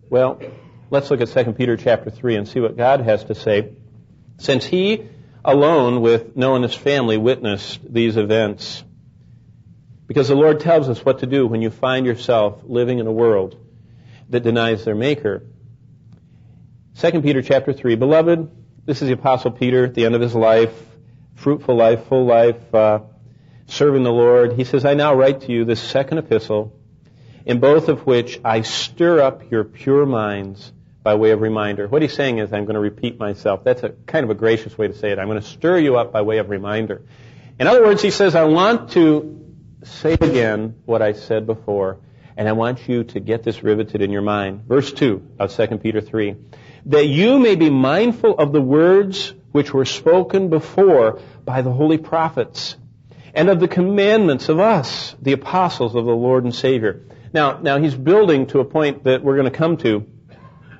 Well, let's look at 2 Peter chapter 3 and see what God has to say, since He alone, with Noah and his family, witnessed these events. Because the Lord tells us what to do when you find yourself living in a world that denies their Maker. 2 Peter chapter 3, Beloved, this is the Apostle Peter at the end of his life, fruitful life, full life, serving the Lord. He says, I now write to you this second epistle, in both of which I stir up your pure minds by way of reminder. What he's saying is, I'm going to repeat myself. That's a kind of a gracious way to say it. I'm going to stir you up by way of reminder. In other words, he says, I want to say again what I said before, and I want you to get this riveted in your mind. Verse 2 of 2 Peter 3. That you may be mindful of the words which were spoken before by the holy prophets, and of the commandments of us, the apostles of the Lord and Savior. Now he's building to a point that we're going to come to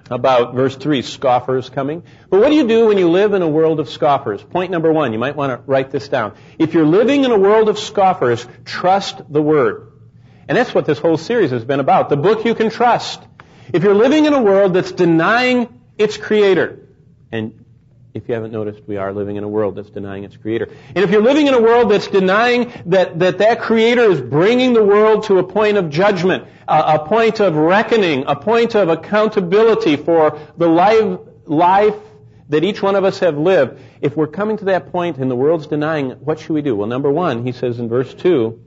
about verse 3, scoffers coming. But what do you do when you live in a world of scoffers? Point number 1, you might want to write this down. If you're living in a world of scoffers, trust the Word. And that's what this whole series has been about, the book you can trust. If you're living in a world that's denying its Creator, and if you haven't noticed, we are living in a world that's denying its Creator. And if you're living in a world that's denying that Creator is bringing the world to a point of judgment, a point of reckoning, a point of accountability for the life that each one of us have lived, if we're coming to that point and the world's denying it, what should we do? Well, number 1, he says in verse 2,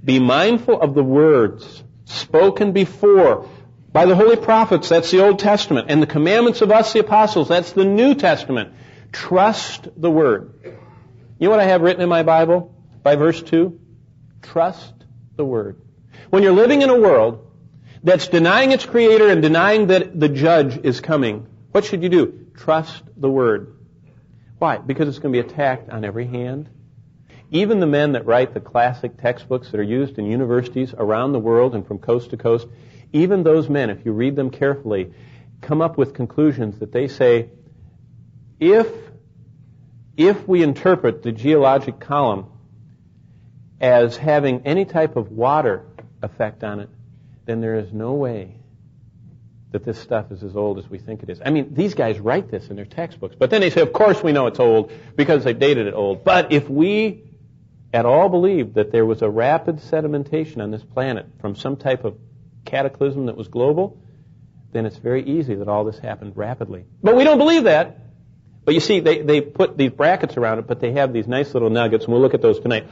be mindful of the words spoken before by the holy prophets, that's the Old Testament, and the commandments of us, the apostles, that's the New Testament. Trust the Word. You know what I have written in my Bible by verse 2? Trust the Word. When you're living in a world that's denying its Creator and denying that the Judge is coming, what should you do? Trust the Word. Why? Because it's going to be attacked on every hand. Even the men that write the classic textbooks that are used in universities around the world and from coast to coast, even those men, if you read them carefully, come up with conclusions that they say, if we interpret the geologic column as having any type of water effect on it, then there is no way that this stuff is as old as we think it is. I mean, these guys write this in their textbooks, but then they say, of course we know it's old because they've dated it old. But if we at all believed that there was a rapid sedimentation on this planet from some type of cataclysm that was global, then it's very easy that all this happened rapidly. But we don't believe that. But you see, they put these brackets around it, but they have these nice little nuggets, and we'll look at those tonight.